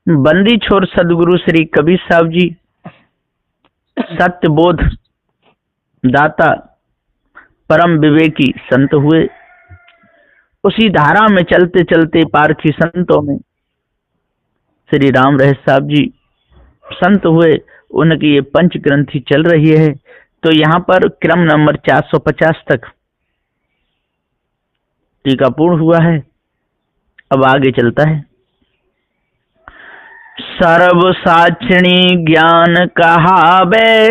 बंदी छोर सदगुरु श्री कबीर साहब जी सत्य बोध दाता परम विवेकी संत हुए। उसी धारा में चलते चलते पारखी संतों में श्री राम रहस्य साहब जी संत हुए। उनकी ये पंच ग्रंथि चल रही है। तो यहाँ पर क्रम नंबर 450 तक टीका पूर्ण हुआ है। अब आगे चलता है। सर्व साक्षिणी ज्ञान कहावे,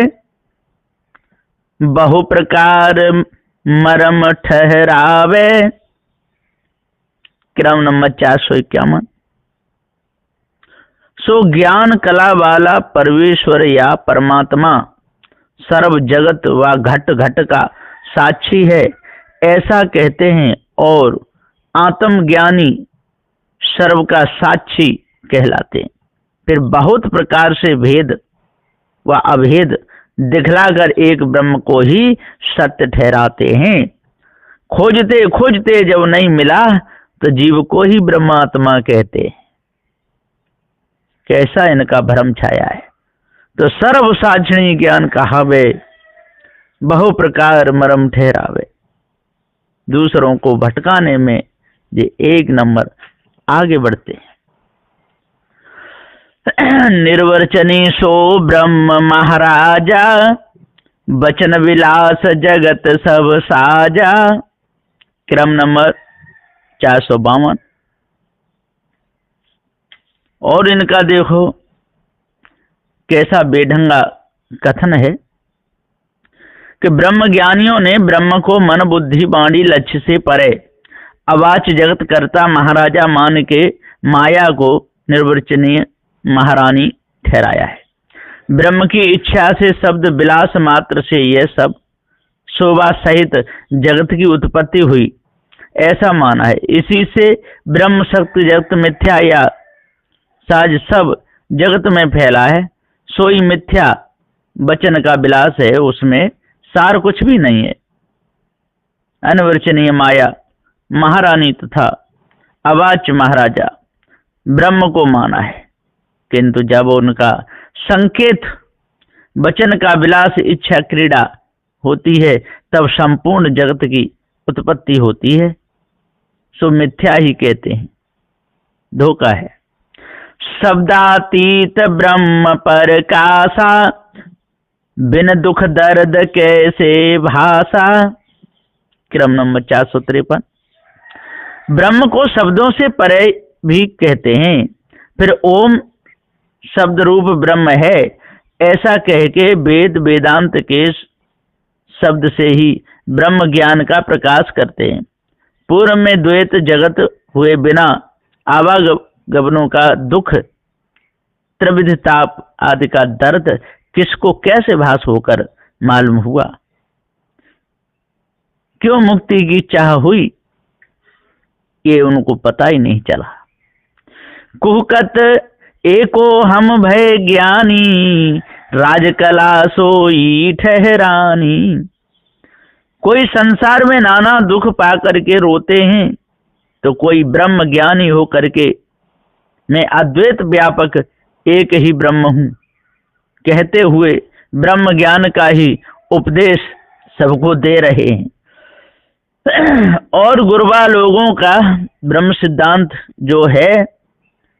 बहु प्रकार मरम ठहरावे। क्रम नंबर 451। सो ज्ञान कला वाला परमेश्वर या परमात्मा सर्व जगत व घट घट का साक्षी है, ऐसा कहते हैं। और आत्मज्ञानी सर्व का साक्षी कहलाते हैं। फिर बहुत प्रकार से भेद व अभेद दिखलाकर एक ब्रह्म को ही सत्य ठहराते हैं। खोजते खोजते जब नहीं मिला तो जीव को ही ब्रह्मात्मा कहते हैं। कैसा इनका भ्रम छाया है। तो सर्व साक्षिणी ज्ञान कहावे, बहु प्रकार मरम ठहरावे। दूसरों को भटकाने में ये एक नंबर आगे बढ़ते हैं। निर्वचनी सो ब्रह्म महाराजा, बचन विलास जगत सब साजा। क्रम नंबर 452। और इनका देखो कैसा बेढंगा कथन है कि ब्रह्म ज्ञानियों ने ब्रह्म को मन बुद्धि वाणी लक्ष्य से परे अवाच्य जगत करता महाराजा मान के माया को निर्वचनीय महारानी ठहराया है। ब्रह्म की इच्छा से शब्द विलास मात्र से यह सब शोभा सहित जगत की उत्पत्ति हुई, ऐसा माना है। इसी से ब्रह्म शक्ति जगत मिथ्या या साज सब जगत में फैला है। सोई मिथ्या वचन का विलास है, उसमें सार कुछ भी नहीं है। अनिर्वचनीय माया महारानी तथा अवाच्य महाराजा ब्रह्म को माना है, किंतु जब उनका संकेत वचन का विलास इच्छा क्रीड़ा होती है तब संपूर्ण जगत की उत्पत्ति होती है। सो मिथ्या ही कहते हैं, धोखा है। शब्दातीत ब्रह्म पर कासा, बिन दुख दर्द कैसे भाषा। क्रम नंबर 453। ब्रह्म को शब्दों से परे भी कहते हैं। फिर ओम शब्द रूप ब्रह्म है, ऐसा कह के वेद वेदांत के शब्द से ही ब्रह्म ज्ञान का प्रकाश करते हैं। पूर्व में द्वैत जगत हुए बिना आवागमनों का दुख, त्रिविध ताप आदि का दर्द किसको कैसे भास होकर मालूम हुआ। क्यों मुक्ति की चाह हुई, ये उनको पता ही नहीं चला। कुहकत एको हम भय ज्ञानी, राजकला सोई ठहरानी। कोई संसार में नाना दुख पाकर के रोते हैं, तो कोई ब्रह्म ज्ञानी हो करके मैं अद्वैत व्यापक एक ही ब्रह्म हूं कहते हुए ब्रह्म ज्ञान का ही उपदेश सबको दे रहे हैं। और गुरबा लोगों का ब्रह्म सिद्धांत जो है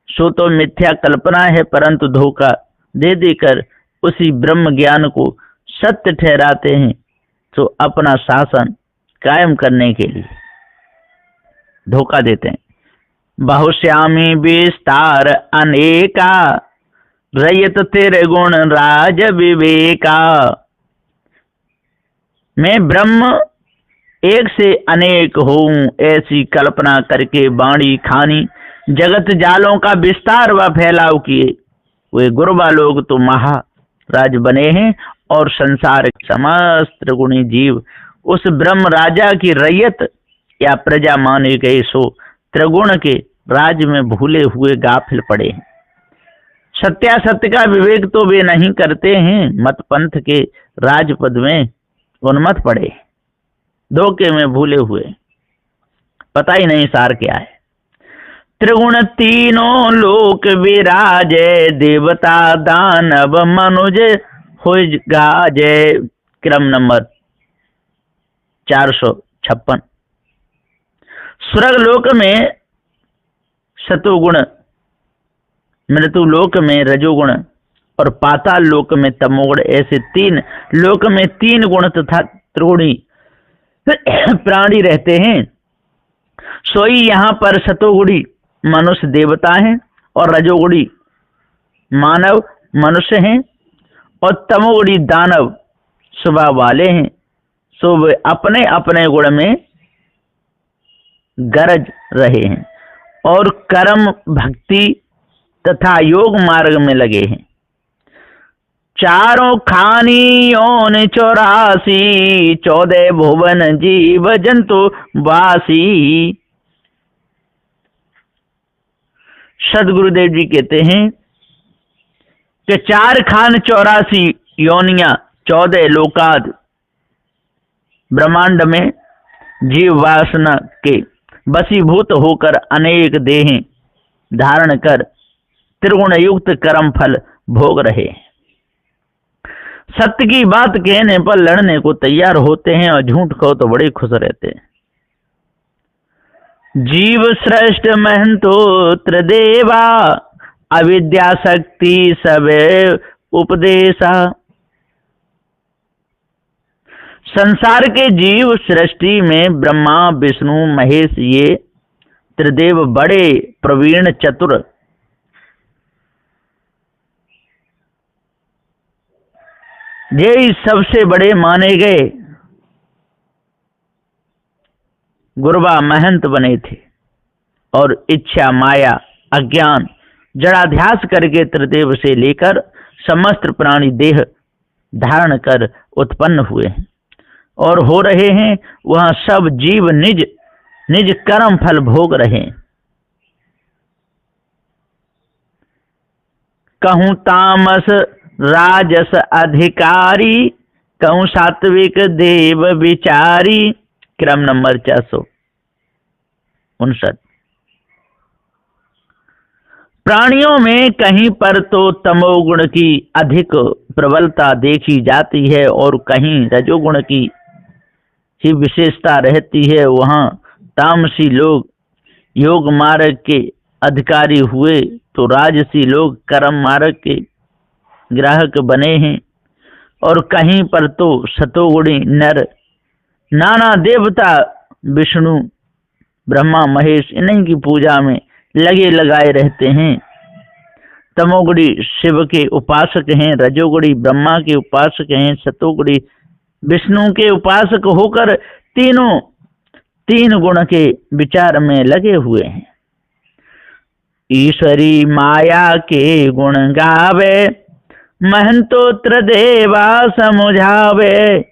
सो तो मिथ्या कल्पना है, परंतु धोखा दे देकर उसी ब्रह्म ज्ञान को सत्य ठहराते हैं, तो अपना शासन कायम करने के लिए धोखा देते हैं। बहुश्यामी विस्तार अनेका, रयत तेरे गुण राज विवेका। मैं ब्रह्म एक से अनेक हूँ, ऐसी कल्पना करके बाणी खानी जगत जालों का विस्तार व फैलाव किए वे गुरबा लोग तो महाराज बने हैं, और संसार समस्त गुणी जीव उस ब्रह्म राजा की रैयत या प्रजा माने गए, सो त्रिगुण के राज में भूले हुए गाफिल पड़े हैं। सत्यासत्य का विवेक तो वे नहीं करते हैं, मत पंथ के राजपद में उन्मत्त पड़े, धोखे में भूले हुए, पता ही नहीं सार क्या है। त्रिगुण तीनों लोक विराजे, देवता दानव मनुज होय गाजे। क्रम नंबर 456। स्वर्ग लोक में सतोगुण, मृत्यु लोक में रजोगुण और पाताल लोक में तमोगुण, ऐसे तीन लोक में तीन गुण तथा त्रिगुणी प्राणी रहते हैं। सोई यहाँ पर सतोगुणी मनुष्य देवता हैं और रजोगुणी मानव मनुष्य हैं और तमोगुणी दानव स्वभाव वाले हैं। सो वे अपने अपने गुण में गरज रहे हैं और कर्म भक्ति तथा योग मार्ग में लगे हैं। चारों खानी योन 84, 14 भुवन जीव जंतु वासी। सदगुरुदेव जी कहते हैं कि 4 खान 84 योनियां, 14 लोकाद ब्रह्मांड में जीव वासना के वशीभूत होकर अनेक देहें धारण कर त्रिगुण युक्त कर्म फल भोग रहे। सत्य की बात कहने पर लड़ने को तैयार होते हैं और झूठ कहो तो बड़े खुश रहते हैं। जीव श्रेष्ठ महंतोत्र देवा, अविद्या शक्ति सबे उपदेशा। संसार के जीव सृष्टि में ब्रह्मा विष्णु महेश ये त्रिदेव बड़े प्रवीण चतुर ये सबसे बड़े माने गए गुरबा महंत बने थे और इच्छा माया अज्ञान जड़ाध्यास करके त्रिदेव से लेकर समस्त प्राणी देह धारण कर उत्पन्न हुए हैं और हो रहे हैं। वह सब जीव निज निज कर्म फल भोग रहे हैं। कहूँ तामस राजस अधिकारी, कहूँ सात्विक देव विचारी। क्रम नंबर 459। प्राणियों में कहीं पर तो तमोगुण की अधिक प्रबलता देखी जाती है और कहीं रजोगुण की ही विशेषता रहती है। वहाँ तामसी लोग योग मार्ग के अधिकारी हुए तो राजसी लोग कर्म मार्ग के ग्राहक बने हैं और कहीं पर तो सतोगुणी नर नाना देवता विष्णु ब्रह्मा महेश इन्हीं की पूजा में लगे लगाए रहते हैं। तमोगुणी शिव के उपासक हैं, रजोगुणी ब्रह्मा के उपासक हैं, सतोगुणी विष्णु के उपासक होकर तीनों तीन गुण के विचार में लगे हुए हैं। ईश्वरी माया के गुण गावे, महंतोत्र देवा समुझावे।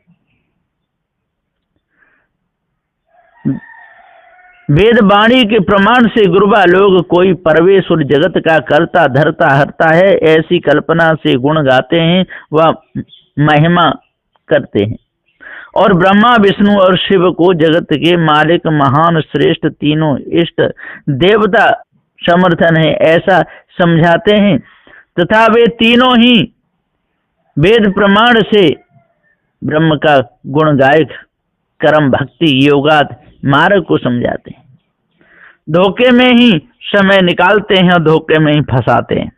वेद वाणी के प्रमाण से गुरुबा लोग कोई परवेश्वर जगत का करता धरता हरता है ऐसी कल्पना से गुण गाते हैं, वह महिमा करते हैं और ब्रह्मा विष्णु और शिव को जगत के मालिक महान श्रेष्ठ तीनों इष्ट देवता समर्थन है ऐसा समझाते हैं तथा वे तीनों ही वेद प्रमाण से ब्रह्म का गुण गायक कर्म भक्ति योगात मार्ग को समझाते हैं। धोखे में ही समय निकालते हैं और धोखे में ही फंसाते हैं।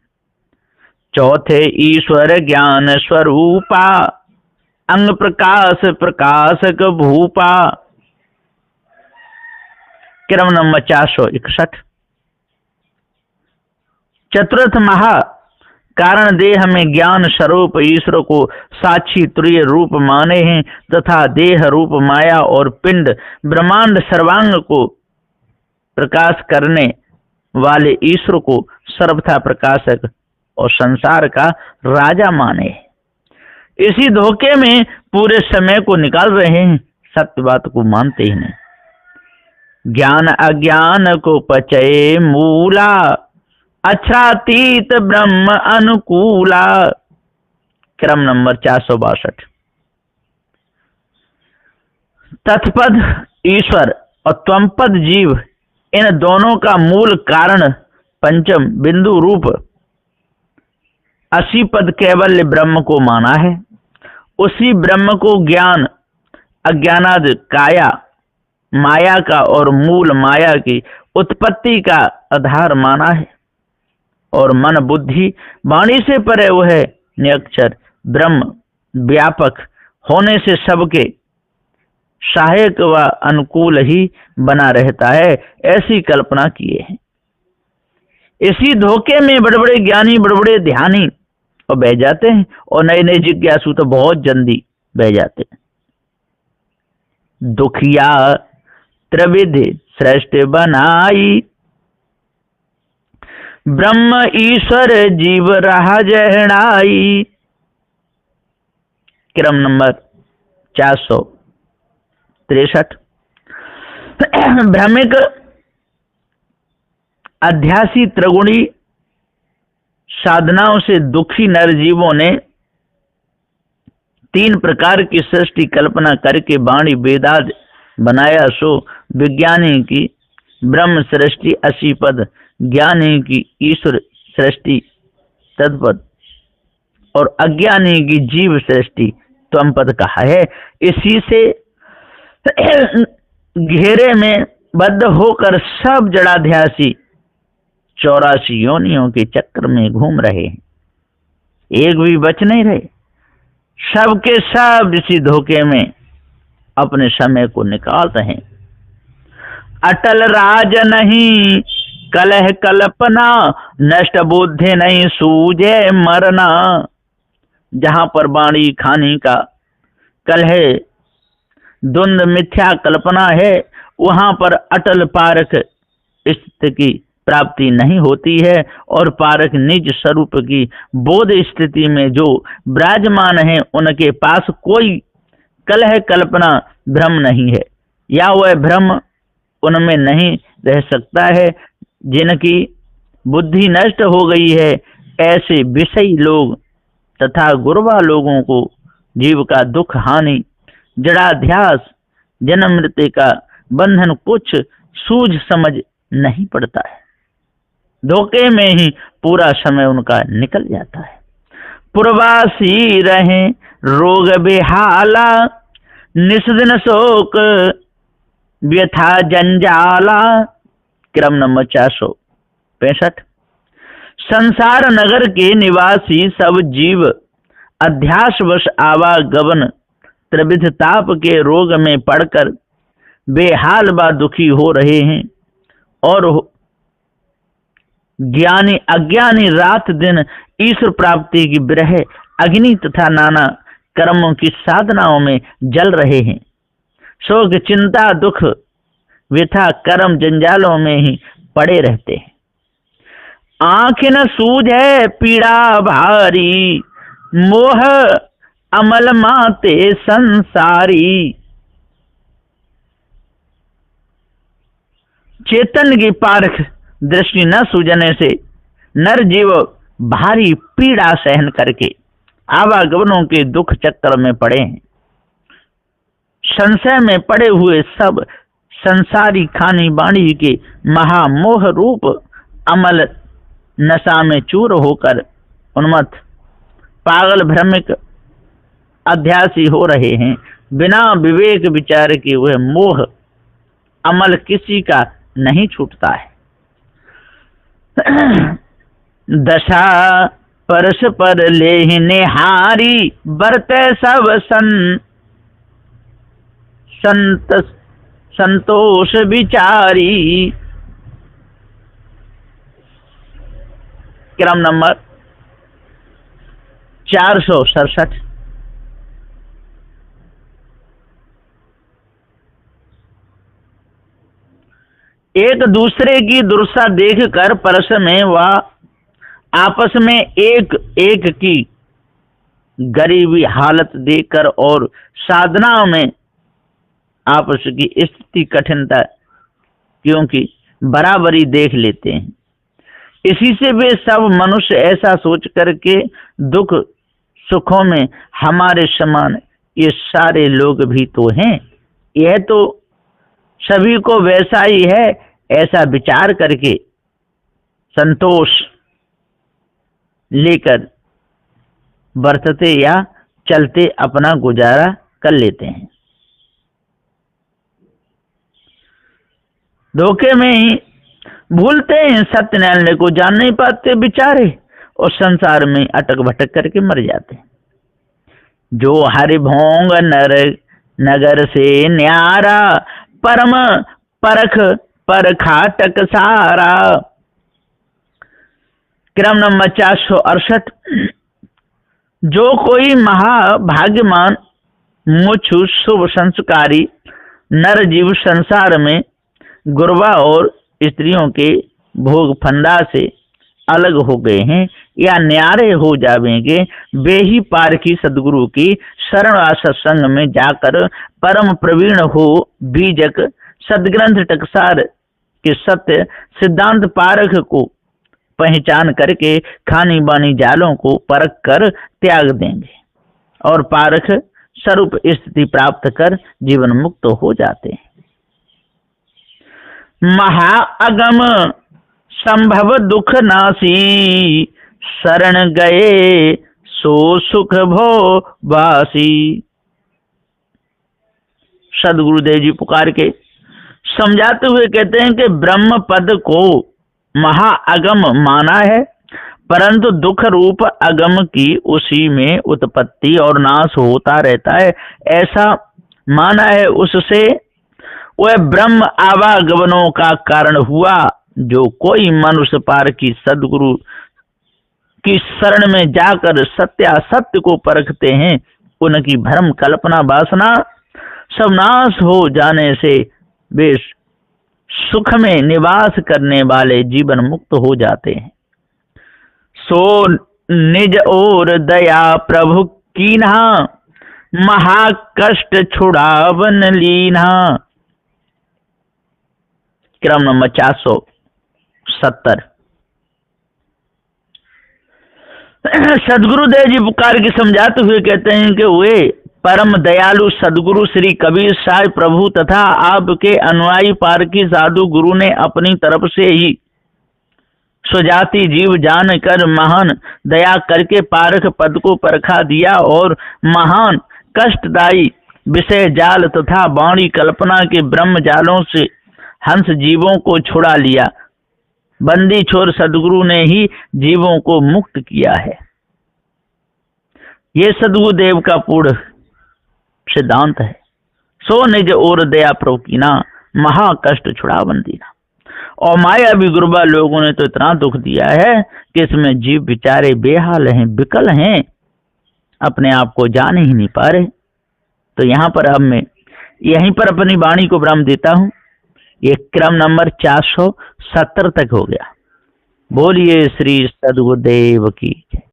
चौथे ईश्वर ज्ञान स्वरूपा, अंग प्रकाश प्रकाशक भूपा। क्रम नंबर 461। चतुर्थ महा कारण देह में ज्ञान स्वरूप ईश्वर को साक्षी तुरीय रूप माने हैं तथा देह रूप माया और पिंड ब्रह्मांड सर्वांग को प्रकाश करने वाले ईश्वर को सर्वथा प्रकाशक और संसार का राजा माने। इसी धोखे में पूरे समय को निकाल रहे हैं, सत्य बात को मानते ही नहीं। ज्ञान अज्ञान को पचये मूला, अक्षरातीत ब्रह्म अनुकूला। क्रम नंबर 462। तत्पद ईश्वर और त्वमपद जीव इन दोनों का मूल कारण पंचम बिंदु रूप असीपद कैवल्य ब्रह्म को माना है। उसी ब्रह्म को ज्ञान अज्ञानाद काया माया का और मूल माया की उत्पत्ति का आधार माना है। और मन बुद्धि वाणी से परे वह निरक्षर ब्रह्म व्यापक होने से सबके सहायक व अनुकूल ही बना रहता है, ऐसी कल्पना किए हैं। इसी धोखे में बड़े बड़े ज्ञानी बड़े बड़े ध्यानी और बह जाते हैं, और नए नए जिज्ञासु तो बहुत जल्दी बह जाते हैं। दुखिया त्रिविध श्रेष्ठ बनाई, ब्रह्म ईश्वर जीव रहा जहणाई। क्रम नंबर 463। भ्रमिक अध्यासी त्रिगुणी साधनाओं से दुखी नरजीवों ने 3 प्रकार की सृष्टि कल्पना करके वाणी वेदाद बनाया। सो विज्ञानी की ब्रह्म सृष्टि 80 पद, ज्ञानी की ईश्वर सृष्टि तत्पद और अज्ञानी की जीव सृष्टि त्वम पद कहा है। इसी से घेरे में बद्ध होकर सब जड़ाध्यासी 84 योनियों के चक्र में घूम रहे हैं, एक भी बच नहीं रहे। सबके सब इसी धोखे में अपने समय को निकालते हैं। अटल राज नहीं कलह कल्पना, नष्ट बुद्धि नहीं सूझे मरना। जहां पर वाणी खानी का कलह द्वंद मिथ्या कल्पना है, वहां पर अटल पारक स्थिति की प्राप्ति नहीं होती है, और पारक निज स्वरूप की बोध स्थिति में जो विराजमान है उनके पास कोई कलह कल्पना भ्रम नहीं है, या वह भ्रम उनमें नहीं रह सकता है। जिनकी बुद्धि नष्ट हो गई है, ऐसे विषयी लोग तथा गुरुवा लोगों को जीव का दुख हानि जड़ाध्यास जन्म मृत्यु का बंधन कुछ सूझ समझ नहीं पड़ता है। धोखे में ही पूरा समय उनका निकल जाता है। पुरवासी रहे रोग बेहाला, निस्दिन शोक व्यथा जंजाला। क्रम नंबर 465। संसार नगर के निवासी सब जीव अध्यासवश आवागमन त्रिविध ताप के रोग में पड़कर बेहाल व दुखी हो रहे हैं, और ज्ञानी अज्ञानी रात दिन ईश्वर प्राप्ति की विरह अग्नि तथा नाना कर्मों की साधनाओं में जल रहे हैं। शोक चिंता दुख व्यथा कर्म जंजालों में ही पड़े रहते हैं। आँख न सूझे पीड़ा भारी, मोह अमल माते संसारी। चेतन की पारख दृष्टि न सूझने से नर जीव भारी पीड़ा सहन करके आवागमनों के दुख चक्कर में पड़े हैं। संशय में पड़े हुए सब संसारी खानी बाणी के महामोह रूप अमल नशा में चूर होकर उन्मत्त पागल भ्रमिक अध्यासी हो रहे हैं। बिना विवेक विचार के वह मोह अमल किसी का नहीं छूटता है। दशा परस पर ले निहारी, बरते सब संतोष विचारी। क्रम नंबर 467। एक दूसरे की दुर्दशा देखकर परस में व आपस में एक एक की गरीबी हालत देखकर और साधनाओं में आपस की स्थिति कठिनता क्योंकि बराबरी देख लेते हैं। इसी से वे सब मनुष्य ऐसा सोच करके दुख सुखों में हमारे समान ये सारे लोग भी तो हैं, यह तो सभी को वैसा ही है, ऐसा विचार करके संतोष लेकर बरतते या चलते अपना गुजारा कर लेते हैं। धोखे में ही भूलते हैं, सत्य न्याय को जान नहीं पाते बेचारे और संसार में अटक भटक करके मर जाते हैं। जो हरिभोंग नगर से न्यारा, परम परख पर खाटक सारा। क्रम नंबर 468। जो कोई महाभाग्यमान मुझु शुभ संस्कारी नर जीव संसार में गुरबा और स्त्रियों के भोग फंदा से अलग हो गए हैं या न्यारे हो जावेंगे, वे ही पार की सदगुरु की शरण व सत्संग में जाकर परम प्रवीण हो बीजक सदग्रंथ टकसार के सत्य सिद्धांत पारख को पहचान करके खानी बानी जालों को परख कर त्याग देंगे और पारख स्वरूप स्थिति प्राप्त कर जीवन मुक्त हो जाते हैं। महाअगम संभव दुख नासी, शरण गए सो सुख भो वासी। सदगुरुदेव जी पुकार के समझाते हुए कहते हैं कि ब्रह्म पद को महाअगम माना है, परंतु दुख रूप अगम की उसी में उत्पत्ति और नाश होता रहता है ऐसा माना है। उससे वह ब्रह्म आवागमनों का कारण हुआ। जो कोई मनुष्य पार की सदगुरु की शरण में जाकर सत्यासत्य को परखते हैं, उनकी भ्रम कल्पना वासना सब नाश हो जाने से वे सुख में निवास करने वाले जीवन मुक्त हो जाते हैं। सो निज और दया प्रभु कीन्हा, महाकष्ट छुड़ावन लीन्हा। क्रम नंबर 470। सदगुरुदेव जी पुकार के समझाते हुए कहते हैं कि वे परम दयालु सदगुरु श्री कबीर साहब प्रभु तथा आपके अनुयायी पारकी साधु गुरु ने अपनी तरफ से ही स्वजाति जीव जान कर महान दया करके पारख पद को परखा दिया और महान कष्टदायी विषय जाल तथा वाणी कल्पना के ब्रह्म जालों से हंस जीवों को छुड़ा लिया। बंदी छोर सदगुरु ने ही जीवों को मुक्त किया है। ये सदगुरुदेव का पूर्ण सिद्धांत है। सो निज और दया प्रभु कीन्हा, महा कष्ट छुड़ावन दीन्हा। और माया भी गुरुबा लोगों ने तो इतना दुख दिया है कि इसमें जीव बेचारे बेहाल हैं, विकल हैं, अपने आप को जान ही नहीं पा रहे। तो यहाँ पर अब मैं यहीं पर अपनी वाणी को विराम देता हूँ। ये क्रम नंबर 470 तक हो गया। बोलिए श्री सदगुरुदेव की।